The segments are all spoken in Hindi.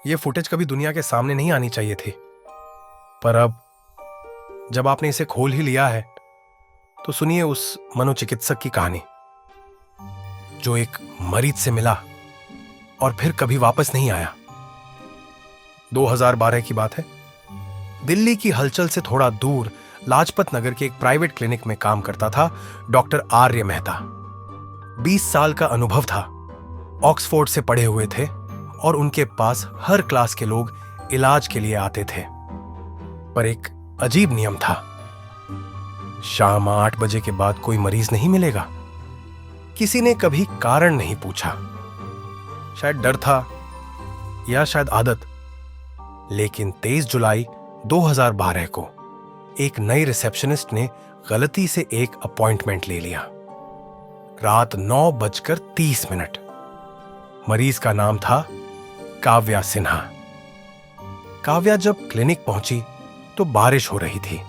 ये फुटेज कभी दुनिया के सामने नहीं आनी चाहिए थी, पर अब जब आपने इसे खोल ही लिया है तो सुनिए उस मनोचिकित्सक की कहानी जो एक मरीज से मिला और फिर कभी वापस नहीं आया। 2012 की बात है। दिल्ली की हलचल से थोड़ा दूर लाजपत नगर के एक प्राइवेट क्लिनिक में काम करता था डॉक्टर आर्य मेहता। 20 साल का अनुभव था, ऑक्सफोर्ड से पढ़े हुए थे और उनके पास हर क्लास के लोग इलाज के लिए आते थे। पर एक अजीब नियम था, शाम 8 बजे के बाद कोई मरीज नहीं मिलेगा। किसी ने कभी कारण नहीं पूछा, शायद डर था या शायद आदत। लेकिन 23 जुलाई 2012 को एक नई रिसेप्शनिस्ट ने गलती से एक अपॉइंटमेंट ले लिया। रात 9:30। मरीज का नाम था काव्या सिन्हा। काव्या जब क्लिनिक पहुंची तो बारिश हो रही थी।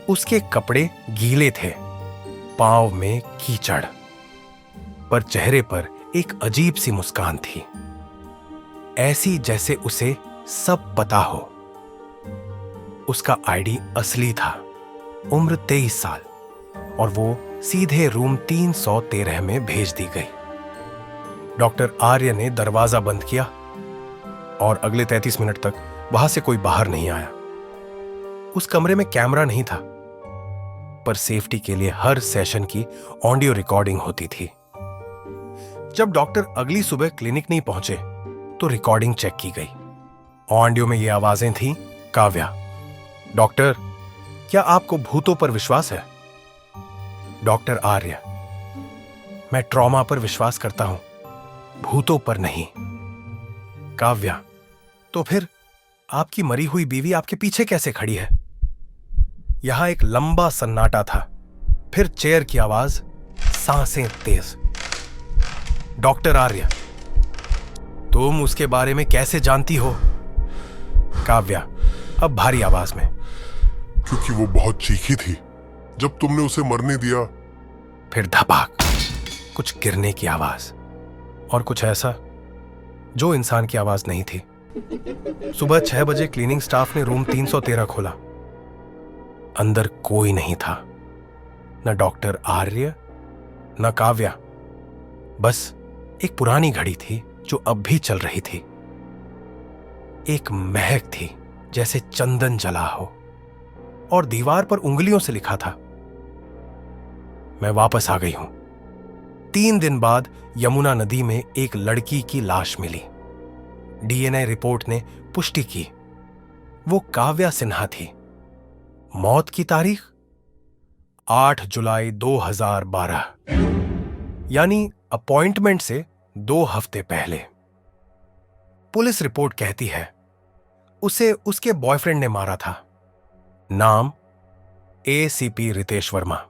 उसके कपड़े गीले थे, पांव में कीचड़, पर चेहरे पर एक अजीब सी मुस्कान थी, ऐसी जैसे उसे सब पता हो। उसका आईडी असली था, उम्र 23 साल, और वो सीधे रूम 313 में भेज दी गई। डॉक्टर आर्य ने दरवाजा बंद किया और अगले 33 मिनट तक वहां से कोई बाहर नहीं आया। उस कमरे में कैमरा नहीं था, पर सेफ्टी के लिए हर सेशन की ऑडियो रिकॉर्डिंग होती थी। जब डॉक्टर अगली सुबह क्लिनिक नहीं पहुंचे तो रिकॉर्डिंग चेक की गई। ऑडियो में ये आवाजें थीं, काव्या, डॉक्टर, क्या आपको भूतों पर विश्वास है? डॉक्टर आर्य, मैं ट्रॉमा पर विश्वास करता हूं, भूतों पर नहीं। काव्या, तो फिर आपकी मरी हुई बीवी आपके पीछे कैसे खड़ी है? यहां एक लंबा सन्नाटा था, फिर चेयर की आवाज, सांसें तेज। डॉक्टर आर्य, तुम उसके बारे में कैसे जानती हो? काव्या, अब भारी आवाज में, क्योंकि वो बहुत चीखी थी जब तुमने उसे मरने दिया। फिर धपाक, कुछ गिरने की आवाज, और कुछ ऐसा जो इंसान की आवाज नहीं थी। सुबह 6 बजे क्लीनिंग स्टाफ ने रूम 313 खोला। अंदर कोई नहीं था, न डॉक्टर आर्य न काव्या, बस एक पुरानी घड़ी थी जो अब भी चल रही थी। एक महक थी जैसे चंदन जला हो, और दीवार पर उंगलियों से लिखा था, मैं वापस आ गई हूं। 3 दिन बाद यमुना नदी में एक लड़की की लाश मिली। डीएनए रिपोर्ट ने पुष्टि की, वो काव्या सिन्हा थी। मौत की तारीख 8 जुलाई 2012, यानी अपॉइंटमेंट से 2 हफ्ते पहले। पुलिस रिपोर्ट कहती है उसे उसके बॉयफ्रेंड ने मारा था। नाम एसीपी रितेश वर्मा।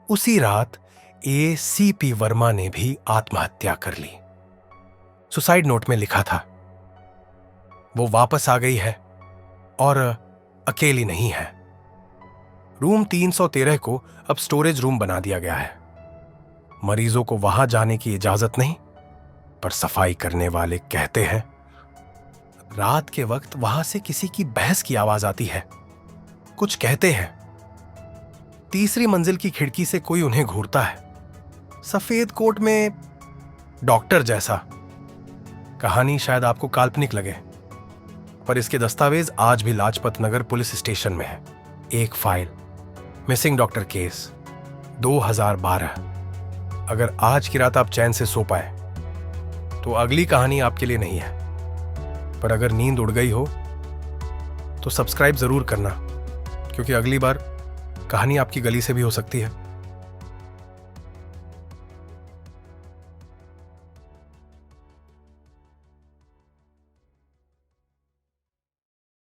उसी रात एसीपी वर्मा ने भी आत्महत्या कर ली। सुसाइड नोट में लिखा था, वो वापस आ गई है और अकेली नहीं है। रूम 313 को अब स्टोरेज रूम बना दिया गया है। मरीजों को वहां जाने की इजाजत नहीं, पर सफाई करने वाले कहते हैं रात के वक्त वहां से किसी की बहस की आवाज आती है। कुछ कहते हैं 3री मंजिल की खिड़की से कोई उन्हें घूरता है, सफेद कोट में, डॉक्टर जैसा। कहानी शायद आपको काल्पनिक लगे, पर इसके दस्तावेज आज भी लाजपत नगर पुलिस स्टेशन में है। एक फाइल, मिसिंग डॉक्टर केस 2012। अगर आज की रात आप चैन से सो पाए तो अगली कहानी आपके लिए नहीं है, पर अगर नींद उड़ गई हो तो सब्सक्राइब जरूर करना, क्योंकि अगली बार कहानी आपकी गली से भी हो सकती है।